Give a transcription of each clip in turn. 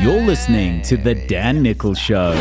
You're listening to The Dan Nicholl Show.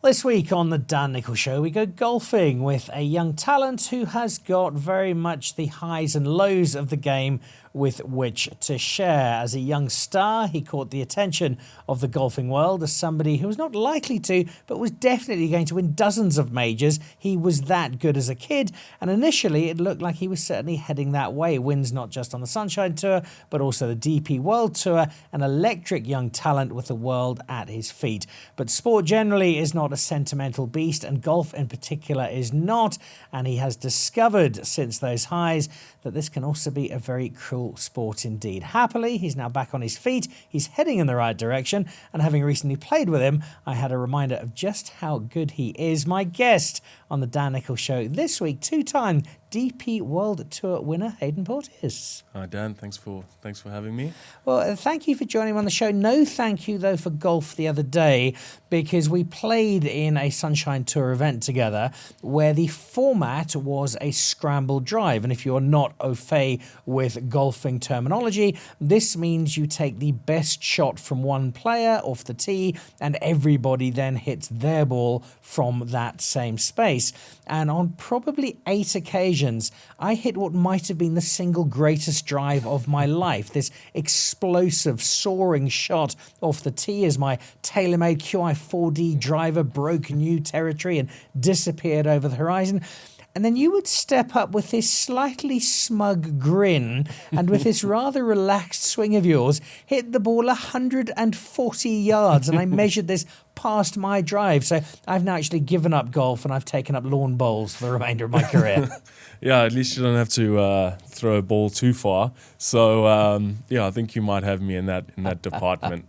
This week on The Dan Nicholl Show, we go golfing with a young talent who has got very much the highs and lows of the game with which to share. As a young star, he caught the attention of the golfing world as somebody who was not likely to, but was definitely going to win dozens of majors. He was that good as a kid, and initially it looked like he was certainly heading that way. Wins not just on the Sunshine Tour, but also the DP World Tour, an electric young talent with the world at his feet. But sport generally is not a sentimental beast, and golf in particular is not, and he has discovered since those highs that this can also be a very cruel sport indeed. Happily, he's now back on his feet, he's heading in the right direction, and having recently played with him, I had a reminder of just how good he is. My guest on the Dan Nicholl Show this week, two-time DP World Tour winner, Haydn Porteous. Hi Dan, thanks for having me. Well, thank you for joining me on the show. No thank you, though, for golf the other day, because we played in a Sunshine Tour event together where the format was a scramble drive. And if you're not au fait with golfing terminology, this means you take the best shot from one player off the tee and everybody then hits their ball from that same space. And on probably 8 occasions, I hit what might have been the single greatest drive of my life. This explosive, soaring shot off the tee as my tailor-made QI4D driver broke new territory and disappeared over the horizon. And then you would step up with this slightly smug grin and with this rather relaxed swing of yours, hit the ball 140 yards. And I measured this past my drive. So I've now actually given up golf and I've taken up lawn bowls for the remainder of my career. Yeah, at least you don't have to throw a ball too far. So I think you might have me in that department.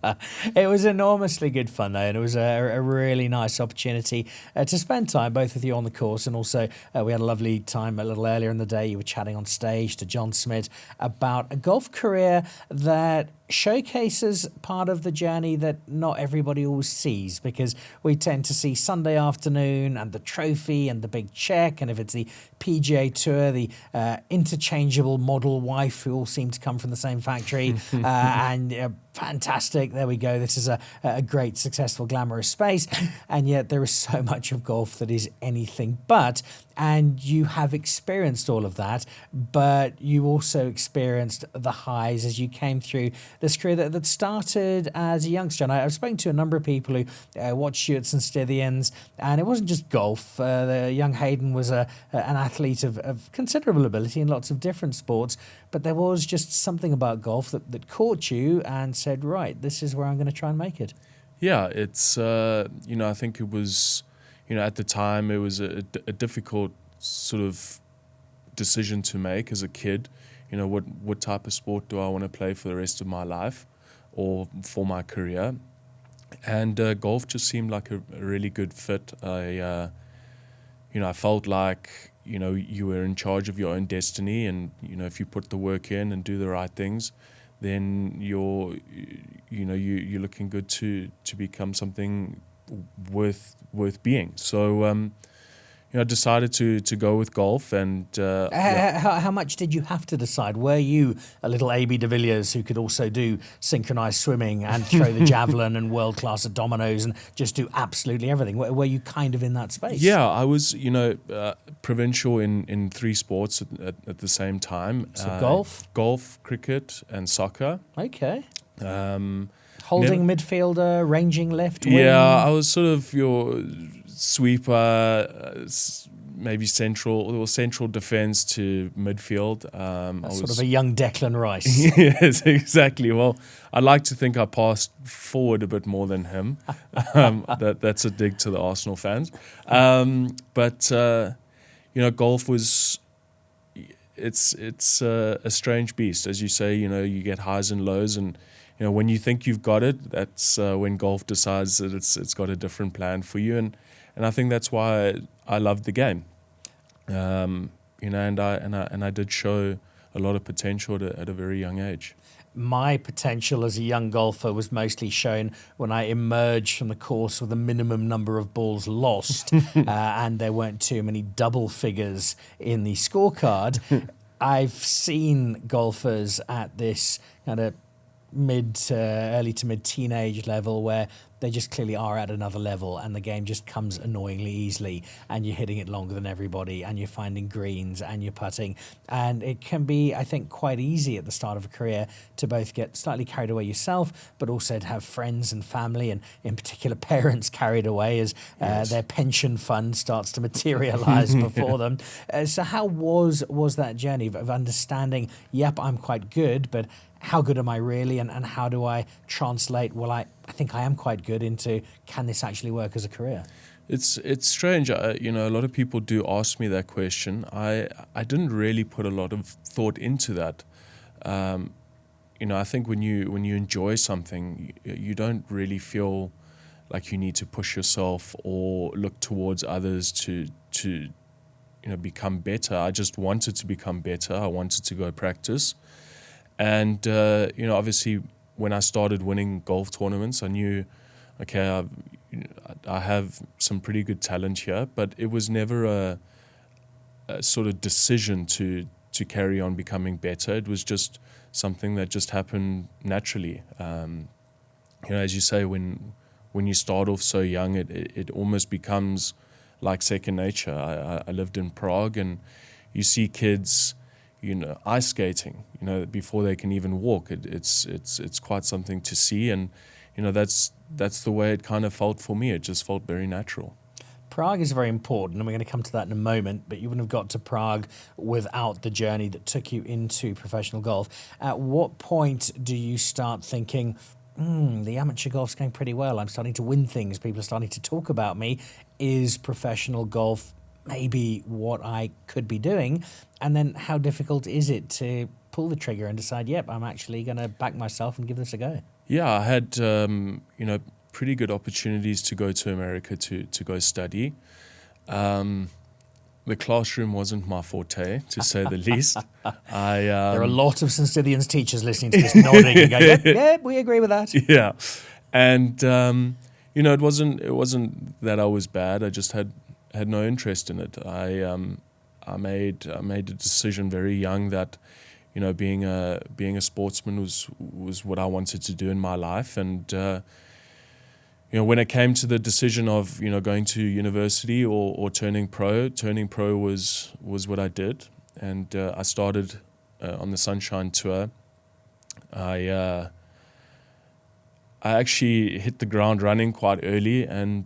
It was enormously good fun though, and it was a really nice opportunity to spend time both with you on the course, and also we had a lovely time a little earlier in the day. You were chatting on stage to John Smith about a golf career that showcases part of the journey that not everybody always sees, because we tend to see Sunday afternoon and the trophy and the big check, and if it's the PGA Tour, the interchangeable model wife who all seem to come from the same factory, and fantastic, there we go, this is a great, successful, glamorous space, and yet there is so much of golf that is anything but. And you have experienced all of that, but you also experienced the highs as you came through this career that started as a youngster. And I've spoken to a number of people who watched you at St Stithians, and it wasn't just golf. The young Haydn was an athlete of considerable ability in lots of different sports, but there was just something about golf that caught you and said, right, this is where I'm going to try and make it. Yeah, it's, I think it was, at the time it was a difficult sort of decision to make as a kid. What type of sport do I want to play for the rest of my life or for my career? And golf just seemed like a really good fit. I felt like, you were in charge of your own destiny, and, if you put the work in and do the right things, then you're looking good to become something worth being. So I decided to go with golf. And how much did you have to decide? Were you a little A.B. de Villiers who could also do synchronized swimming and throw the javelin and world class at dominoes and just do absolutely everything? Were you kind of in that space? Yeah, I was provincial in 3 sports at the same time. So golf, cricket, and soccer. Okay. Holding midfielder, ranging left wing. Yeah, I was sort of your sweeper, maybe central defense to midfield. Sort of a young Declan Rice. Yes, exactly. Well, I like to think I passed forward a bit more than him. That's a dig to the Arsenal fans. But golf was. It's a strange beast, as you say. You get highs and lows, and when you think you've got it, that's when golf decides that it's got a different plan for you, and I think that's why I loved the game. And I did show a lot of potential at a very young age. My potential as a young golfer was mostly shown when I emerged from the course with a minimum number of balls lost, and there weren't too many double figures in the scorecard. I've seen golfers at this kind of early to mid teenage level where they just clearly are at another level and the game just comes annoyingly easily and you're hitting it longer than everybody and you're finding greens and you're putting, and it can be, I think, quite easy at the start of a career to both get slightly carried away yourself but also to have friends and family and in particular parents carried away as their pension fund starts to materialize before them. So how was that journey of understanding, yep, I'm quite good, but how good am I really, and how do I translate, well, I think I am quite good, into can this actually work as a career? It's strange. A lot of people do ask me that question. I didn't really put a lot of thought into that. I think when you enjoy something, you don't really feel like you need to push yourself or look towards others to become better. I just wanted to become better. I wanted to go practice. And, obviously when I started winning golf tournaments, I knew, okay, I have some pretty good talent here, but it was never a sort of decision to carry on becoming better. It was just something that just happened naturally. As you say, when you start off so young, it almost becomes like second nature. I lived in Prague, and you see kids, ice skating, before they can even walk. It's quite something to see, and that's the way it kind of felt for me. It just felt very natural. Prague is very important, and we're going to come to that in a moment, but you wouldn't have got to Prague without the journey that took you into professional golf. At what point do you start thinking, the amateur golf's going pretty well, I'm starting to win things, people are starting to talk about me, is professional golf maybe what I could be doing? And then how difficult is it to pull the trigger and decide, yep, I'm actually going to back myself and give this a go? Yeah, I had, pretty good opportunities to go to America to go study. The classroom wasn't my forte, to say the least. There are a lot of St. Stithians teachers listening to this nodding and going, yep, we agree with that. Yeah. And, it wasn't that I was bad. I just had no interest in it. I made a decision very young that, being a sportsman was what I wanted to do in my life. And, when it came to the decision of, going to university or turning pro was what I did. And I started on the Sunshine Tour. I actually hit the ground running quite early, and,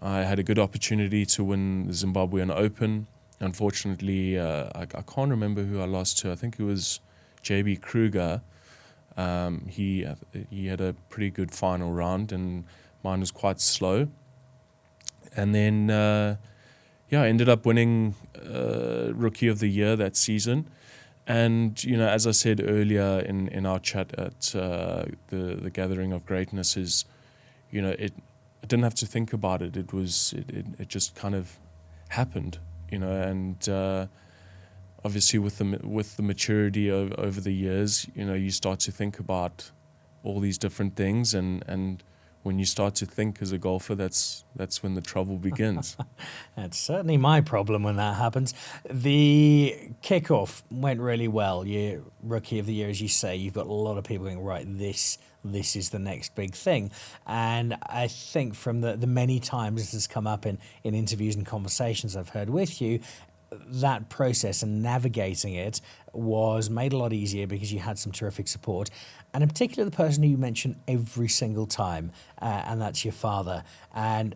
I had a good opportunity to win the Zimbabwean Open. Unfortunately, I can't remember who I lost to. I think it was J.B. Kruger. He had a pretty good final round, and mine was quite slow. And then, I ended up winning Rookie of the Year that season. And, as I said earlier in our chat at the Gathering of Greatness is, I didn't have to think about it. It just kind of happened, and obviously with the maturity over the years, you start to think about all these different things, and when you start to think as a golfer, that's when the trouble begins. That's certainly my problem when that happens. The kickoff went really well. You're Rookie of the Year, as you say. You've got a lot of people going, right, this is the next big thing. And I think from the many times this has come up in interviews and conversations I've heard with you, that process and navigating it was made a lot easier because you had some terrific support, and in particular the person who you mention every single time, and that's your father. And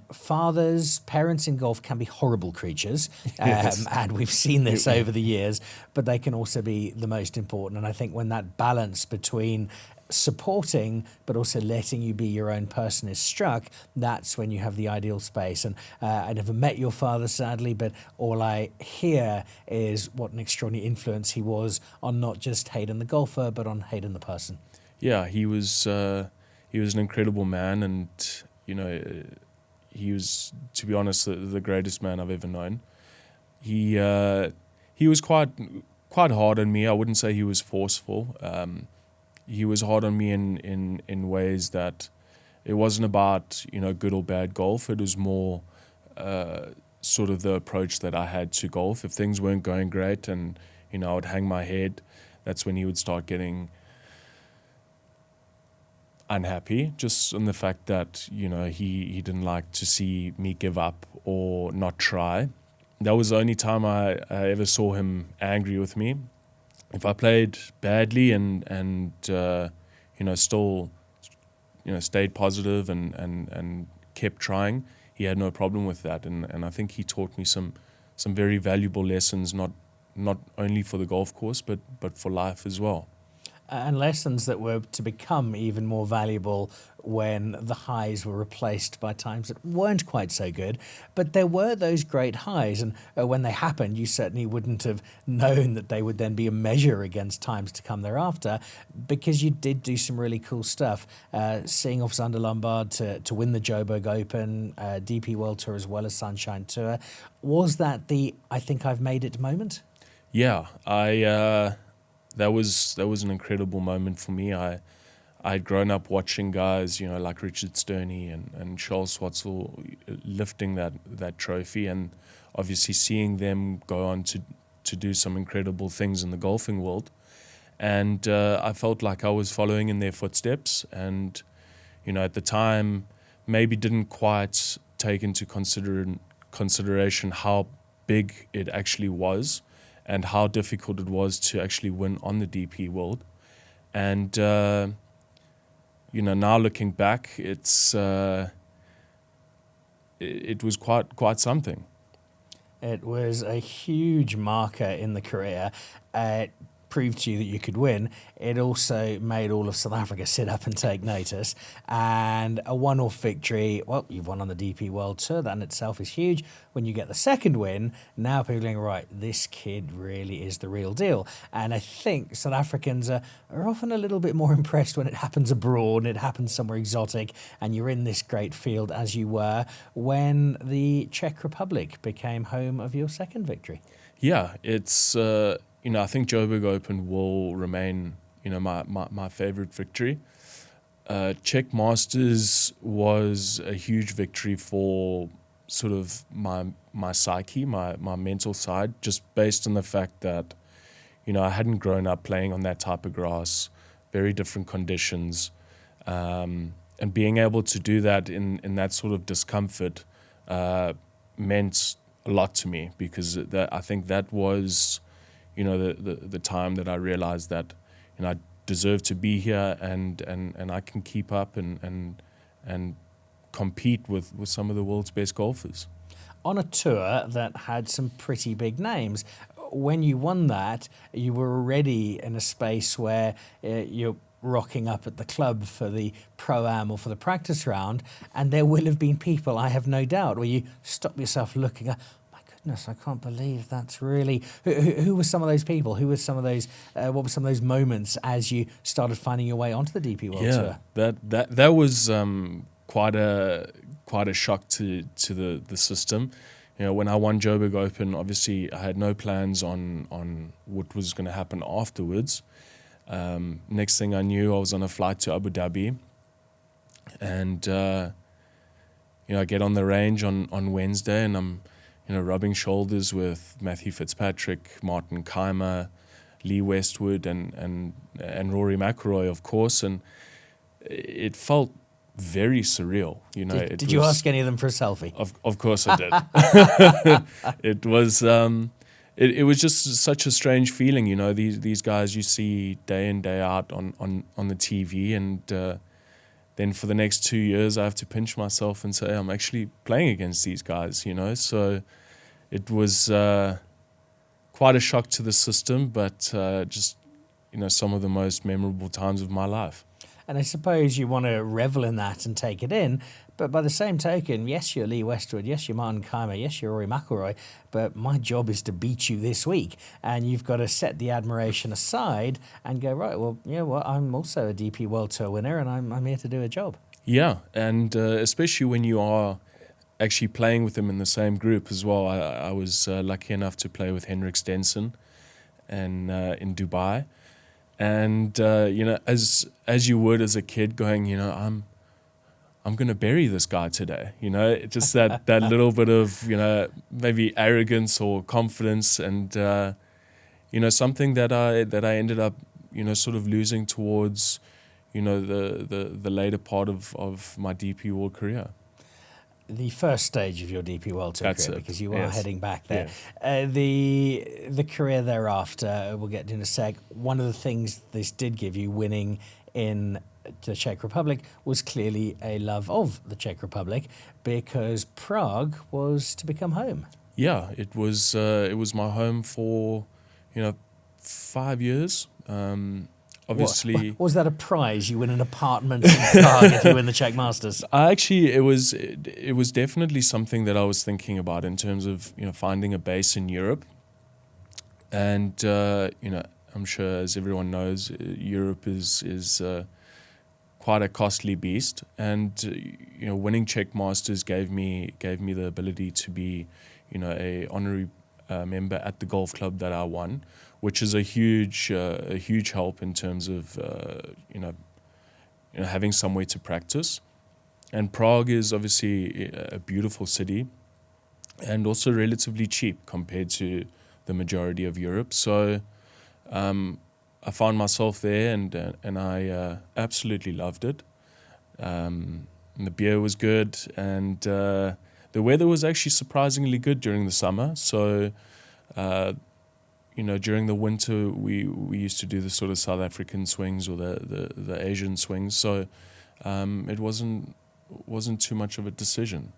parents in golf can be horrible creatures, Yes. and we've seen this over the years, but they can also be the most important. And I think when that balance between supporting but also letting you be your own person is struck, that's when you have the ideal space. And I never met your father, sadly, but all I hear is what an extraordinary influence he was on not just Haydn the golfer, but on Haydn the person. Yeah, he was an incredible man, and he was, to be honest, the greatest man I've ever known. He was quite hard on me. I wouldn't say he was forceful. He was hard on me in ways that it wasn't about, good or bad golf. It was more sort of the approach that I had to golf. If things weren't going great and, I would hang my head, that's when he would start getting unhappy, just on the fact that, he didn't like to see me give up or not try. That was the only time I ever saw him angry with me. If I played badly and still, stayed positive and kept trying, he had no problem with that. And I think he taught me some very valuable lessons, not only for the golf course, but for life as well. And lessons that were to become even more valuable when the highs were replaced by times that weren't quite so good. But there were those great highs, and when they happened, you certainly wouldn't have known that they would then be a measure against times to come thereafter, because you did do some really cool stuff. Seeing off Zander Lombard to win the Joburg Open, DP World Tour as well as Sunshine Tour. Was that the I think I've made it moment? Yeah, that was an incredible moment for me. I'd grown up watching guys, like Richard Sterney and Charles Schwartzel lifting that trophy, and obviously seeing them go on to do some incredible things in the golfing world. And I felt like I was following in their footsteps, and at the time maybe didn't quite take into consideration how big it actually was, and how difficult it was to actually win on the DP World. And, now looking back, it was quite something. It was a huge marker in the career. It proved to you that you could win. It also made all of South Africa sit up and take notice. And a one-off victory, well, you've won on the DP World Tour. That in itself is huge. When you get the second win, now people are going, right, this kid really is the real deal. And I think South Africans are often a little bit more impressed when it happens abroad, and it happens somewhere exotic, and you're in this great field as you were when the Czech Republic became home of your second victory. Yeah, it's... I think Joburg Open will remain, my favorite victory. Czech Masters was a huge victory for sort of my psyche, my mental side, just based on the fact that, I hadn't grown up playing on that type of grass, very different conditions, and being able to do that in that sort of discomfort meant a lot to me, because I think that was... the time that I realized that, I deserve to be here and I can keep up and compete with some of the world's best golfers. On a tour that had some pretty big names, when you won that, you were already in a space where you're rocking up at the club for the Pro-Am or for the practice round, and there will have been people, I have no doubt, where you stop yourself looking at, goodness, I can't believe that's really... Who were some of those people? Who were some of those... what were some of those moments as you started finding your way onto the DP World Tour? That was quite a shock to the system. When I won Joburg Open, obviously I had no plans on what was going to happen afterwards. Next thing I knew, I was on a flight to Abu Dhabi, and I get on the range on Wednesday, and I'm rubbing shoulders with Matthew Fitzpatrick, Martin Keimer, Lee Westwood, and Rory McIlroy, of course, and it felt very surreal. Did you ask any of them for a selfie? Of course I did. It was it was just such a strange feeling. These guys you see day in, day out on the TV, and then for the next 2 years I have to pinch myself and say I'm actually playing against these guys. So it was quite a shock to the system, but just some of the most memorable times of my life. And I suppose you want to revel in that and take it in, but by the same token, yes, you're Lee Westwood, yes, you're Martin Keimer, yes, you're Rory McIlroy, but my job is to beat you this week, and you've got to set the admiration aside and go, right, well, you know what, I'm also a DP World Tour winner, and I'm here to do a job. Yeah, and especially when you are actually playing with them in the same group as well. I was lucky enough to play with Henrik Stenson and in Dubai. And as you would as a kid, going, I'm going to bury this guy today. Just that little bit of maybe arrogance or confidence, and something that I ended up sort of losing towards the later part of my DP World career. The first stage of your DP World Tour That's career, it. because you are Yes. heading back there. Yeah. The career thereafter, we'll get to in a sec. One of the things this did give you, winning in the Czech Republic, was clearly a love of the Czech Republic, because Prague was to become home. Yeah, it was my home for 5 years. Obviously, Was that a prize? You win an apartment in Prague if you win the Czech Masters? it was definitely something that I was thinking about in terms of finding a base in Europe, and I'm sure, as everyone knows, Europe is quite a costly beast, and winning Czech Masters gave me the ability to be a honorary member at the golf club that I won, which is a huge help in terms of having somewhere to practice. And Prague is obviously a beautiful city, and also relatively cheap compared to the majority of Europe. So I found myself there, and I absolutely loved it. And the beer was good, and the weather was actually surprisingly good during the summer. So during the winter, we used to do the sort of South African swings or the Asian swings. So it wasn't too much of a decision.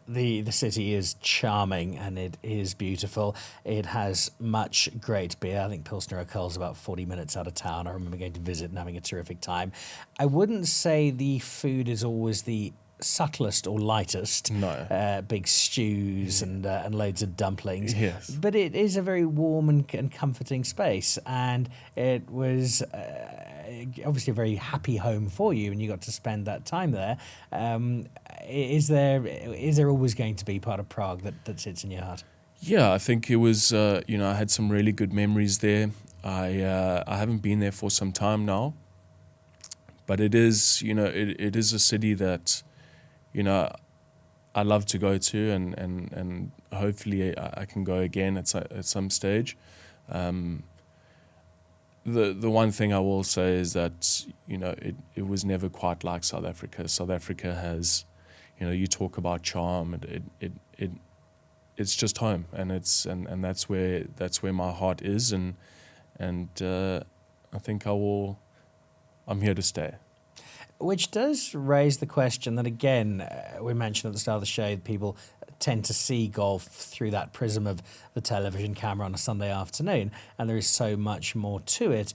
The city is charming and it is beautiful. It has much great beer. I think Pilsner Urquell is about 40 minutes out of town. I remember going to visit and having a terrific time. I wouldn't say the food is always the subtlest or lightest. No. Big stews and loads of dumplings. Yes. But it is a very warm and comforting space, and it was obviously a very happy home for you, and you got to spend that time there. Is there always going to be part of Prague that sits in your heart? Yeah, I think it was. I had some really good memories there. I haven't been there for some time now, but it is it is a city that I love to go to, and hopefully I can go again at some stage. The one thing I will say is that it was never quite like South Africa. South Africa has, you talk about charm, and it's just home, and that's where my heart is, and I think I'm here to stay. Which does raise the question that, again, we mentioned at the start of the show, people tend to see golf through that prism of the television camera on a Sunday afternoon, and there is so much more to it.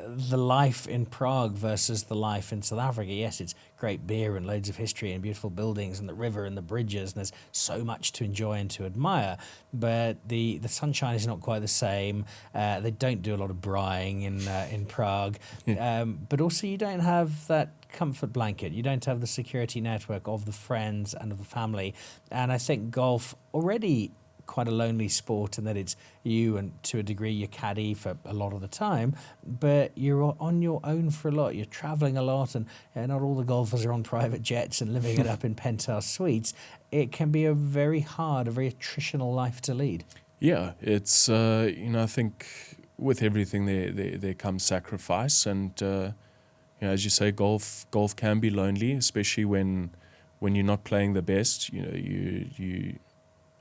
The life in Prague versus the life in South Africa. Yes, it's great beer and loads of history and beautiful buildings and the river and the bridges, and there's so much to enjoy and to admire, but the sunshine is not quite the same. They don't do a lot of braaiing in Prague, but also you don't have that comfort blanket. You don't have the security network of the friends and of the family, and I think golf already quite a lonely sport in that it's you and, to a degree, your caddy for a lot of the time, but you're on your own for a lot. You're traveling a lot, and not all the golfers are on private jets and living it up in penthouse suites. It can be a very attritional life to lead. Yeah, it's I think with everything there comes sacrifice, and as you say, golf can be lonely, especially when you're not playing the best. You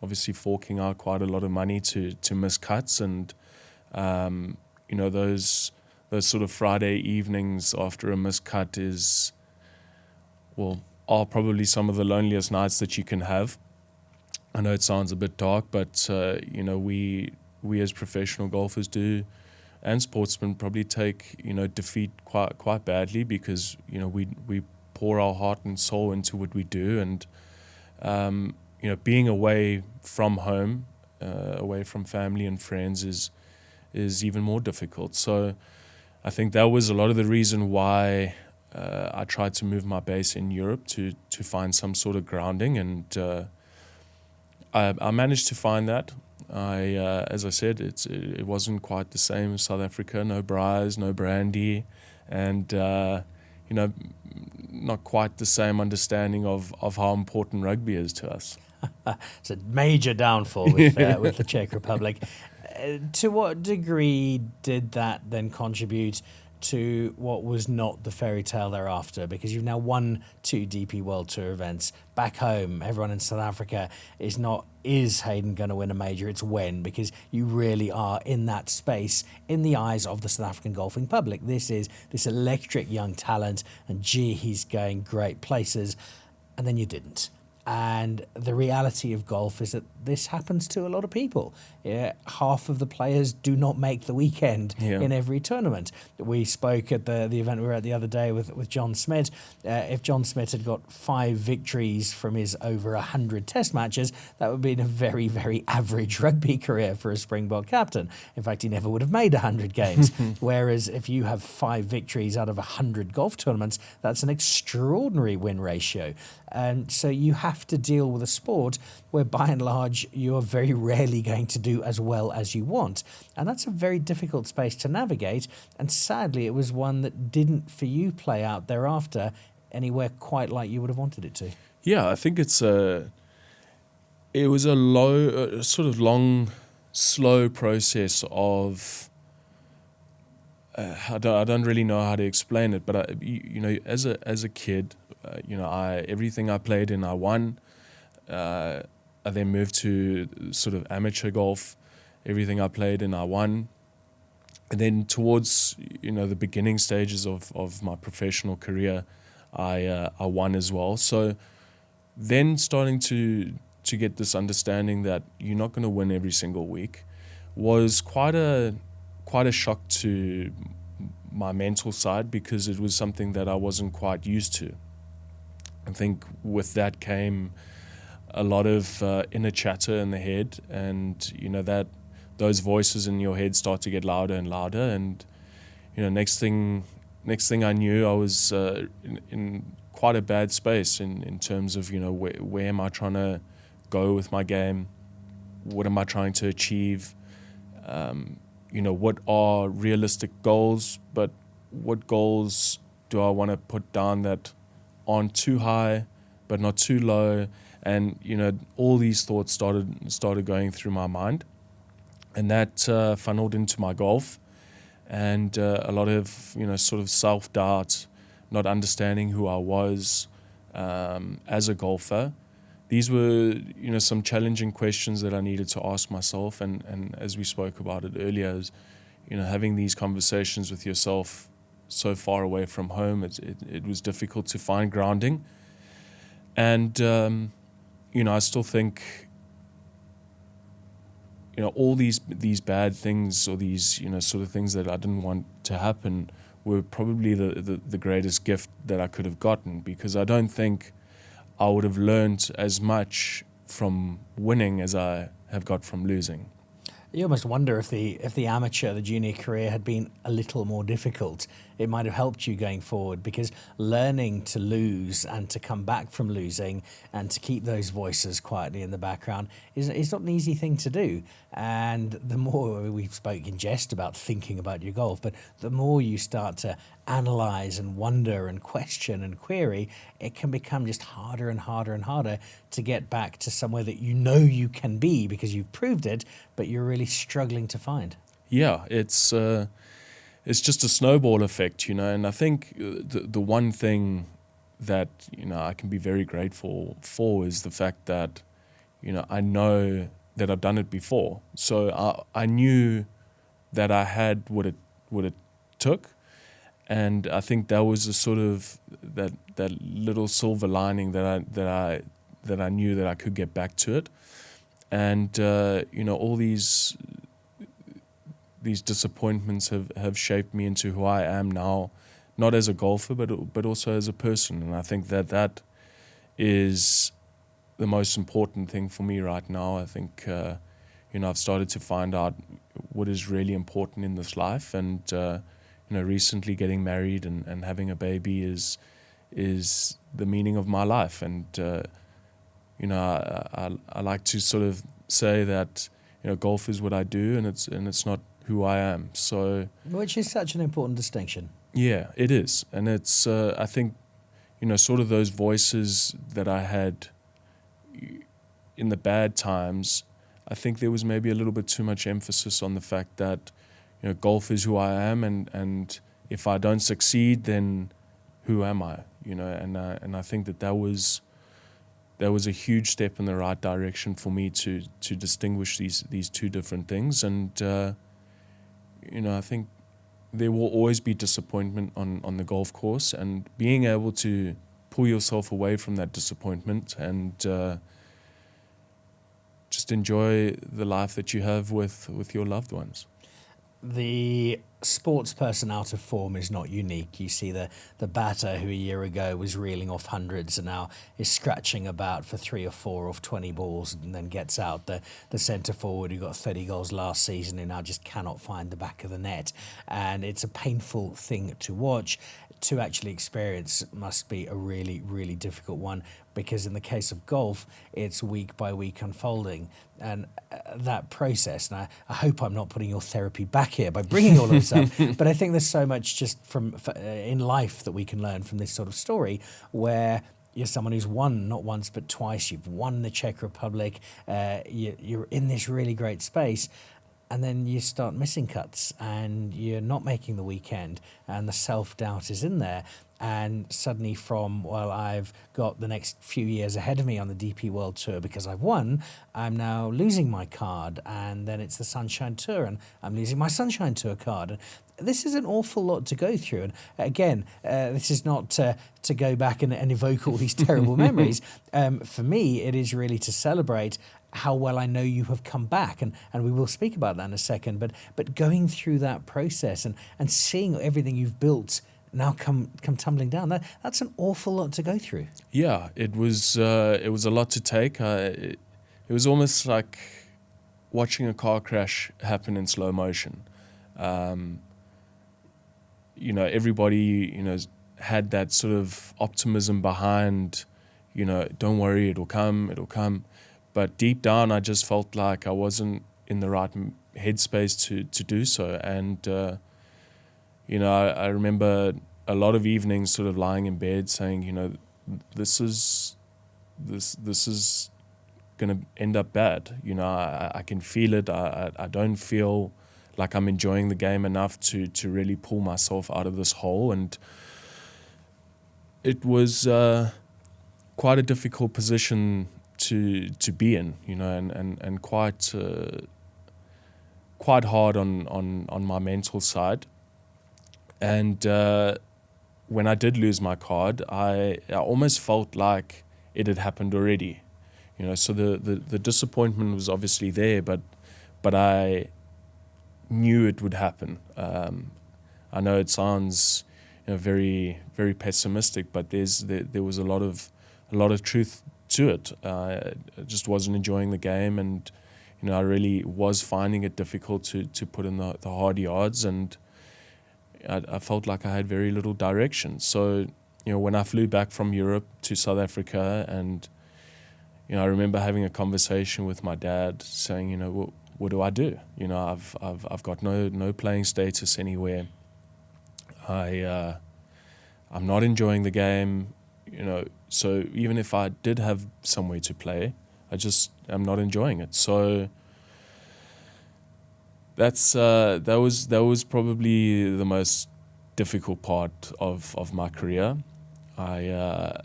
obviously forking out quite a lot of money to miss cuts, and those sort of Friday evenings after a missed cut are probably some of the loneliest nights that you can have. I know it sounds a bit dark, but we as professional golfers do, and sportsmen probably take defeat quite badly, because we pour our heart and soul into what we do, and being away from home, away from family and friends is even more difficult. So I think that was a lot of the reason why I tried to move my base in Europe to find some sort of grounding, and I managed to find that. As I said, it wasn't quite the same as South Africa. No braais, no brandy, and not quite the same understanding of how important rugby is to us. It's a major downfall with the Czech Republic. To what degree did that then contribute to what was not the fairy tale thereafter, because you've now won 2 DP World Tour events. Back home, everyone in South Africa is Haydn going to win a major? It's when, because you really are in that space in the eyes of the South African golfing public. This is this electric young talent, and gee, he's going great places. And then you didn't. And the reality of golf is that this happens to a lot of people. Yeah, half of the players do not make the weekend in every tournament. We spoke at the event we were at the other day with John Smith. If John Smith had got 5 victories from his over 100 test matches, that would be a very, very average rugby career for a Springbok captain. In fact, he never would have made 100 games. Whereas if you have 5 victories out of 100 golf tournaments, that's an extraordinary win ratio. And so you have to deal with a sport where, by and large, you are very rarely going to do as well as you want. And that's a very difficult space to navigate. And sadly, it was one that didn't, for you, play out thereafter anywhere quite like you would have wanted it to. Yeah, I think it was a sort of long, slow process of, I don't really know how to explain it, but as a kid, everything I played in, I won. I then moved to sort of amateur golf. Everything I played in, I won. And then towards the beginning stages of my professional career, I won as well. So then starting to get this understanding that you're not going to win every single week was quite a shock to my mental side, because it was something that I wasn't quite used to. I think with that came a lot of inner chatter in the head, and that those voices in your head start to get louder and louder. And next thing I knew, I was in quite a bad space in terms of where am I trying to go with my game, what am I trying to achieve, what are realistic goals, but what goals do I want to put down that aren't too high but not too low. And all these thoughts started going through my mind, and that funneled into my golf, and a lot of sort of self-doubt, not understanding who I was as a golfer. These were some challenging questions that I needed to ask myself, and as we spoke about it earlier, is having these conversations with yourself so far away from home, it was difficult to find grounding. And I still think all these bad things, or these sort of things that I didn't want to happen, were probably the greatest gift that I could have gotten, because I don't think I would have learned as much from winning as I have got from losing. You almost wonder if the amateur, the junior career had been a little more difficult, it might have helped you going forward, because learning to lose and to come back from losing and to keep those voices quietly in the background is not an easy thing to do. And the more we spoke in jest about thinking about your golf, but the more you start to analyze and wonder and question and query, it can become just harder and harder and harder to get back to somewhere that you can be because you've proved it, but you're really struggling to find. Yeah, it's just a snowball effect, and I think the one thing that I can be very grateful for is the fact that I know that I've done it before, so I knew that I had what it took. And I think that was a sort of that little silver lining that I knew that I could get back to it. And all these disappointments have shaped me into who I am now, not as a golfer but also as a person. And I think that is the most important thing for me right now. I think I've started to find out what is really important in this life, and recently getting married and having a baby is the meaning of my life. And I like to sort of say that golf is what I do, and it's not who I am. So, which is such an important distinction. Yeah, it is, and it's I think sort of those voices that I had in the bad times. I think there was maybe a little bit too much emphasis on the fact that golf is who I am, and if I don't succeed, then who am I? You know, and I think that was a huge step in the right direction for me to distinguish these two different things. And you know, I think there will always be disappointment on the golf course, and being able to pull yourself away from that disappointment and just enjoy the life that you have with your loved ones. The sports person out of form is not unique. You see the batter who a year ago was reeling off hundreds and now is scratching about for 3 or 4 off 20 balls and then gets out. The centre forward who got 30 goals last season who now just cannot find the back of the net. And it's a painful thing to watch. To actually experience must be a really, really difficult one, because in the case of golf, it's week by week unfolding. And that process, and I hope I'm not putting your therapy back here by bringing all of this up, but I think there's so much just in life that we can learn from this sort of story, where you're someone who's won not once but twice. You've won the Czech Republic. You're in this really great space. And then you start missing cuts and you're not making the weekend and the self-doubt is in there. And suddenly from, well, I've got the next few years ahead of me on the DP World Tour because I've won, I'm now losing my card. And then it's the Sunshine Tour and I'm losing my Sunshine Tour card. And this is an awful lot to go through. And again, this is not to go back and evoke all these terrible memories. For me, it is really to celebrate how well I know you have come back, and we will speak about that in a second, but going through that process and seeing everything you've built now come tumbling down, that's an awful lot to go through. Yeah, it was a lot to take. It was almost like watching a car crash happen in slow motion. You know, everybody, you know, had that sort of optimism behind, you know, don't worry, it'll come. But deep down, I just felt like I wasn't in the right headspace to do so. And, you know, I remember a lot of evenings sort of lying in bed saying, you know, this is going to end up bad. You know, I can feel it. I don't feel like I'm enjoying the game enough to really pull myself out of this hole. And it was quite a difficult position to be in, you know, and quite hard on my mental side. And when I did lose my card, I almost felt like it had happened already, you know. So the disappointment was obviously there, but I knew it would happen. I know it sounds, you know, very, very pessimistic, but there was a lot of truth to it. I just wasn't enjoying the game, and you know, I really was finding it difficult to put in the hard yards, and I felt like I had very little direction. So, you know, when I flew back from Europe to South Africa, and you know, I remember having a conversation with my dad, saying, you know, what do I do? You know, I've got no playing status anywhere. I'm not enjoying the game. You know, so even if I did have somewhere to play, I just am not enjoying it. So that was probably the most difficult part of my career. I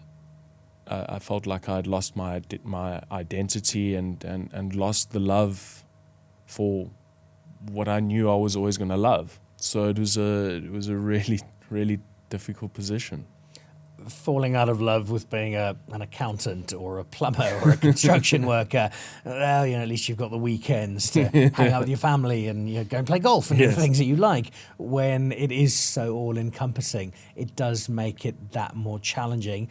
felt like I had lost my identity and lost the love for what I knew I was always going to love. So it was a really, really difficult position. Falling out of love with being an accountant or a plumber or a construction worker, well, you know, at least you've got the weekends to hang out with your family and, you know, go and play golf and do the things that you like. When it is so all-encompassing, it does make it that more challenging.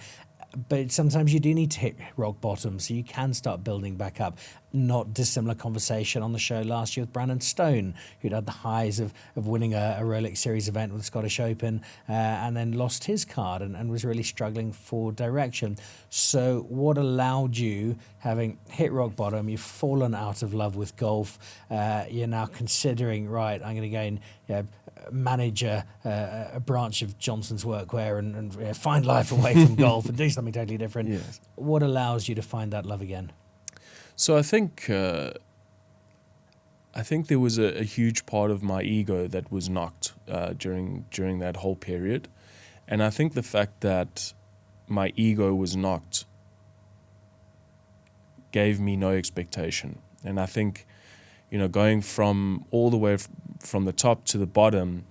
But sometimes you do need to hit rock bottom so you can start building back up. Not dissimilar conversation on the show last year with Brandon Stone, who'd had the highs of winning a Rolex Series event with the Scottish Open and then lost his card and was really struggling for direction. So what allowed you, having hit rock bottom, you've fallen out of love with golf, you're now considering, right, I'm going to go and manage a branch of Johnson's workwear and find life away from golf and do something totally different. Yes. What allows you to find that love again? So I think I think there was a huge part of my ego that was knocked during that whole period. And I think the fact that my ego was knocked gave me no expectation. And I think, going from all the way from the top to the bottom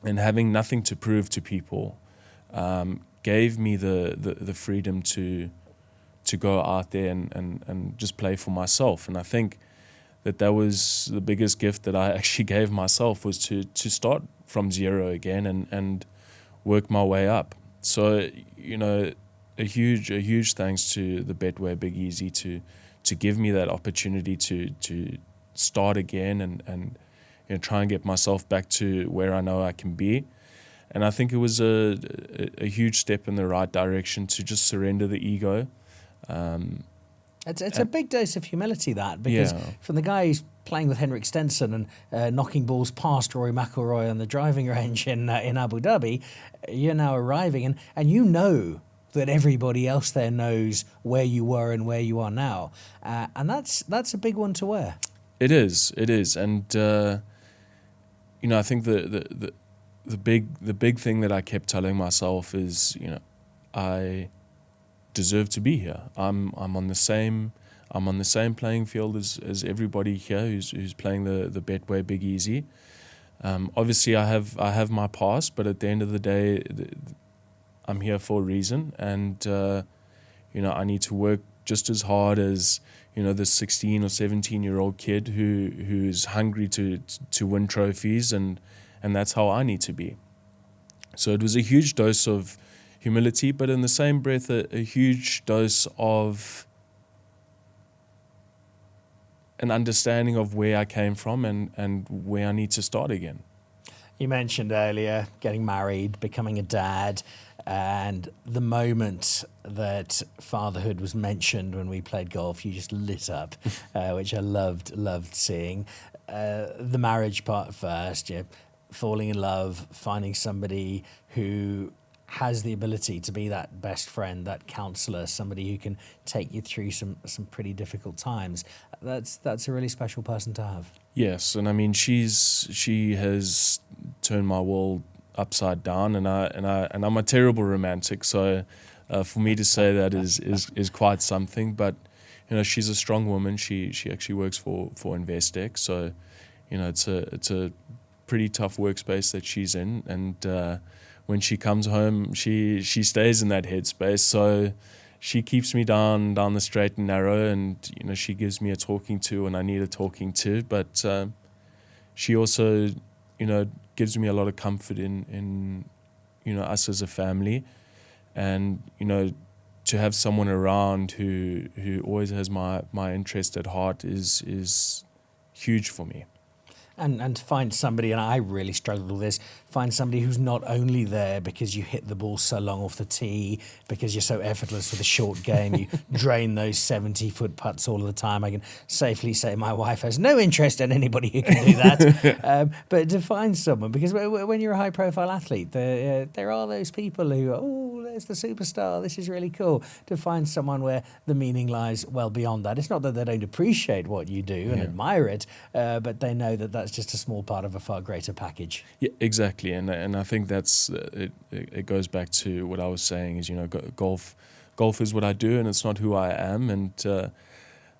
and having nothing to prove to people gave me the freedom to go out there and just play for myself. And I think that was the biggest gift that I actually gave myself, was to start from zero again and work my way up. So, a huge thanks to the Betway Big Easy to give me that opportunity to start again and try and get myself back to where I know I can be. And I think it was a huge step in the right direction to just surrender the ego. It's a big dose of humility, that, because from the guy who's playing with Henrik Stenson and knocking balls past Rory McIlroy on the driving range in Abu Dhabi, you're now arriving and you know that everybody else there knows where you were and where you are now, and that's a big one to wear. It is, and I think the big thing that I kept telling myself is, I deserve to be here. I'm on the same playing field as everybody here who's playing the Betway Big Easy. Obviously, I have my past, but at the end of the day, I'm here for a reason, and I need to work just as hard as this 16 or 17-year-old kid who's hungry to win trophies, and that's how I need to be. So it was a huge dose of humility, but in the same breath, a huge dose of an understanding of where I came from and where I need to start again. You mentioned earlier getting married, becoming a dad, and the moment that fatherhood was mentioned when we played golf, you just lit up, which I loved seeing. The marriage part first, falling in love, finding somebody who has the ability to be that best friend, that counselor, somebody who can take you through some pretty difficult times. That's a really special person to have. Yes, and I mean she has turned my world upside down, and I'm a terrible romantic, so for me to say that is quite something. But she's a strong woman. She actually works for Investec, so it's a pretty tough workspace that she's in, and when she comes home, she stays in that headspace. So she keeps me down the straight and narrow, and she gives me a talking to when I need a talking to. But she also gives me a lot of comfort in us as a family, and to have someone around who always has my interest at heart is huge for me. And to find somebody, and I really struggled with this, find somebody who's not only there because you hit the ball so long off the tee, because you're so effortless with a short game, you drain those 70-foot putts all of the time. I can safely say my wife has no interest in anybody who can do that. But to find someone, because when you're a high-profile athlete, there are those people who, there's the superstar, this is really cool. To find someone where the meaning lies well beyond that. It's not that they don't appreciate what you do and admire it, but they know that that's just a small part of a far greater package. Yeah, exactly, and I think that's it goes back to what I was saying is golf is what I do, and it's not who I am. And I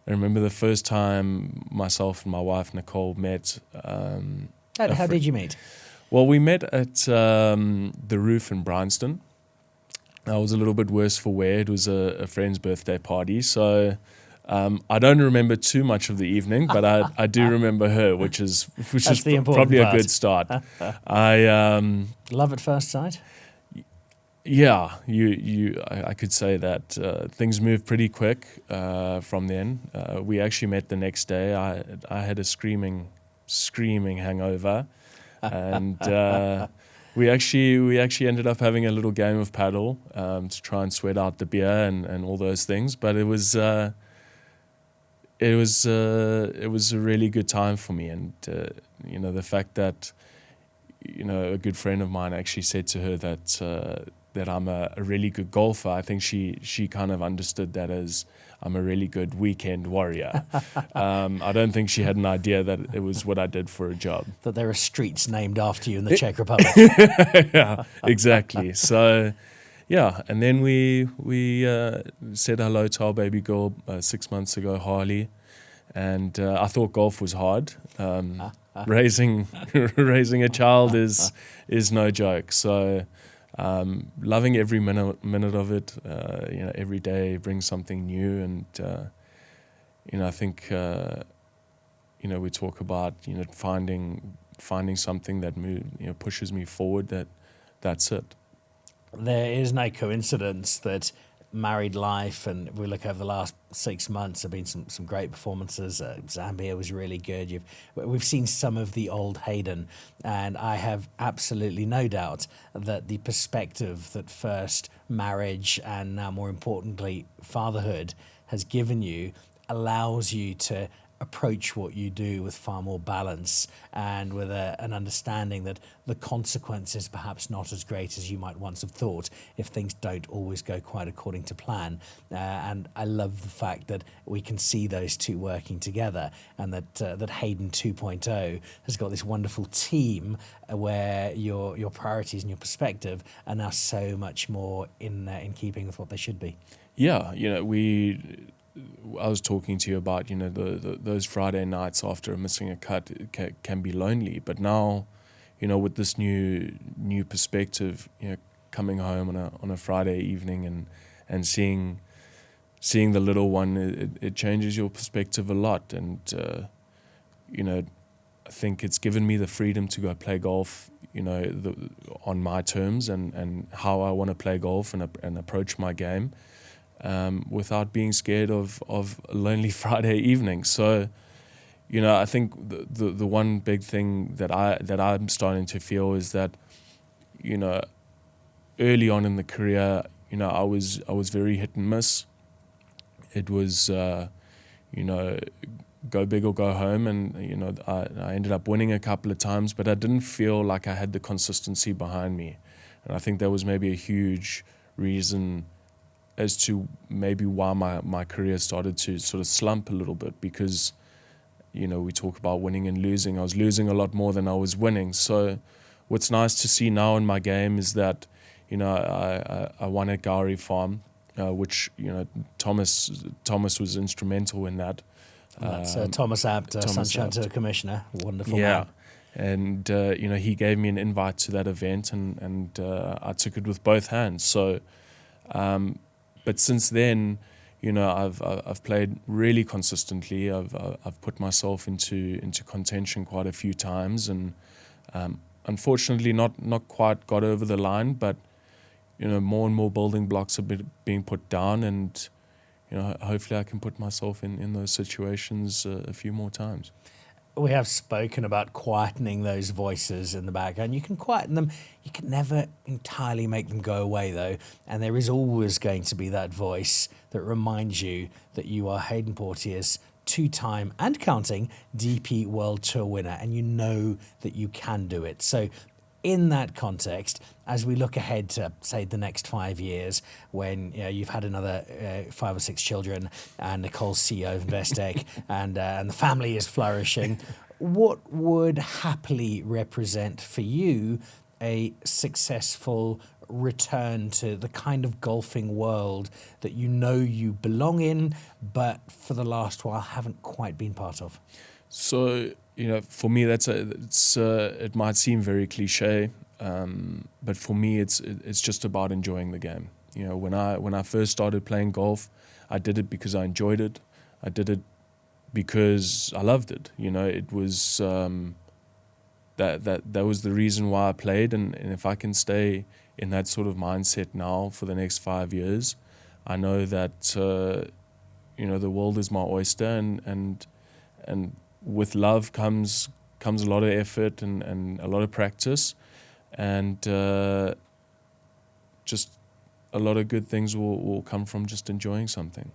remember the first time myself and my wife Nicholl met. How did you meet? Well, we met at the Roof in Bryanston. I was a little bit worse for wear. It was a friend's birthday party, so. I don't remember too much of the evening, but I do remember her, which is probably a good start. Love at first sight. Yeah, I could say that things moved pretty quick from then. We actually met the next day. I had a screaming hangover, and we actually ended up having a little game of paddle to try and sweat out the beer and all those things. But it was a really good time for me, and the fact that a good friend of mine actually said to her that that I'm a really good golfer. I think she kind of understood that as I'm a really good weekend warrior. I don't think she had an idea that it was what I did for a job. That there are streets named after you in the Czech Republic. Yeah, exactly. So, yeah, and then we said hello to our baby girl 6 months ago, Harley, and I thought golf was hard. Raising a child is no joke. So, loving every minute of it. Every day brings something new, and I think we talk about finding something that pushes me forward. That's it. There is no coincidence that married life, and we look over the last 6 months, there have been some great performances. Zambia was really good. We've seen some of the old Haydn, and I have absolutely no doubt that the perspective that first marriage and now more importantly fatherhood has given you allows you to approach what you do with far more balance and with an understanding that the consequence is perhaps not as great as you might once have thought if things don't always go quite according to plan. And I love the fact that we can see those two working together, and that Haydn 2.0 has got this wonderful team where your priorities and your perspective are now so much more in keeping with what they should be. Yeah, I was talking to you about those Friday nights after missing a cut can be lonely, but now with this new perspective, coming home on a Friday evening and seeing the little one, it changes your perspective a lot. And I think it's given me the freedom to go play golf on my terms and how I want to play golf and approach my game. Without being scared of a lonely Friday evening. So, I think the one big thing that I'm starting to feel is that, early on in the career, I was very hit and miss. It was, go big or go home, and I ended up winning a couple of times, but I didn't feel like I had the consistency behind me, and I think that was maybe a huge reason as to maybe why my career started to sort of slump a little bit, because we talk about winning and losing. I was losing a lot more than I was winning. So what's nice to see now in my game is that I won at Gowrie Farm, which Thomas was instrumental in that. That's Thomas Abt, Sunshine Tour Commissioner, wonderful man. And he gave me an invite to that event, and I took it with both hands. So but since then, I've played really consistently. I've put myself into contention quite a few times, and unfortunately not quite got over the line. But more and more building blocks are being put down, and hopefully I can put myself in those situations a few more times. We have spoken about quietening those voices in the background. You can quieten them. You can never entirely make them go away, though. And there is always going to be that voice that reminds you that you are Haydn Porteous, 2-time and counting DP World Tour winner, and you know that you can do it. So in that context, as we look ahead to, say, the next 5 years, when you've had another 5 or 6 children, and Nicholl's CEO of Investec, and the family is flourishing, what would happily represent for you a successful return to the kind of golfing world that you belong in, but for the last while haven't quite been part of? So, for me, it might seem very cliche, but for me, it's just about enjoying the game. When I first started playing golf, I did it because I enjoyed it. I did it because I loved it. It was that was the reason why I played, and if I can stay in that sort of mindset now for the next 5 years, I know that the world is my oyster, and with love comes a lot of effort and a lot of practice, and just a lot of good things will come from just enjoying something.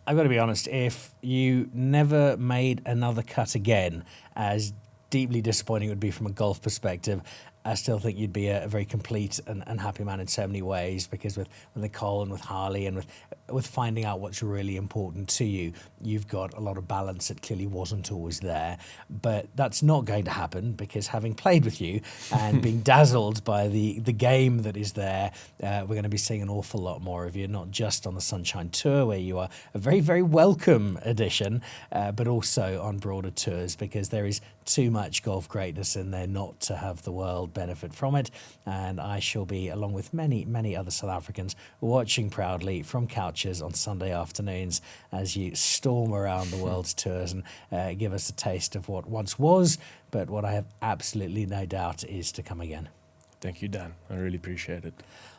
I've got to be honest, if you never made another cut again, as deeply disappointing it would be from a golf perspective, I still think you'd be a very complete and happy man in so many ways, because with Nicholl and with Harley and with finding out what's really important to you, you've got a lot of balance that clearly wasn't always there. But that's not going to happen, because having played with you and being dazzled by the game that is there, we're going to be seeing an awful lot more of you, not just on the Sunshine Tour, where you are a very, very welcome addition, but also on broader tours, because there is too much golf greatness in there not to have the world benefit from it. And I shall be, along with many, many other South Africans, watching proudly from couches on Sunday afternoons as you storm around the world's tours and give us a taste of what once was, but what I have absolutely no doubt is to come again. Thank you, Dan. I really appreciate it.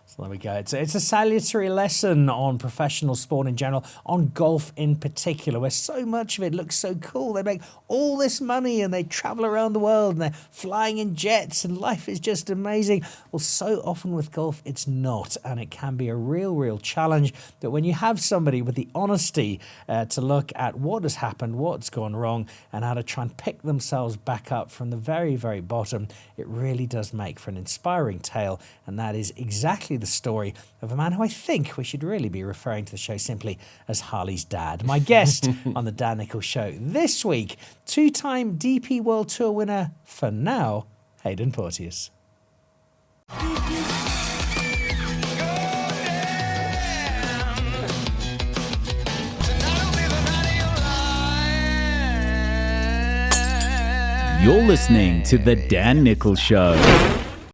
So there we go. It's a salutary lesson on professional sport in general, on golf in particular, where so much of it looks so cool. They make all this money and they travel around the world and they're flying in jets and life is just amazing. Well, so often with golf, it's not, and it can be a real, real challenge. That when you have somebody with the honesty to look at what has happened, what's gone wrong, and how to try and pick themselves back up from the very, very bottom, it really does make for an inspiring tale. And that is exactly the story of a man who I think we should really be referring to the show simply as Harley's dad. My guest on the Dan Nicholl Show this week, two-time DP World Tour winner for now, Haydn Porteous. You're listening to The Dan Nicholl Show.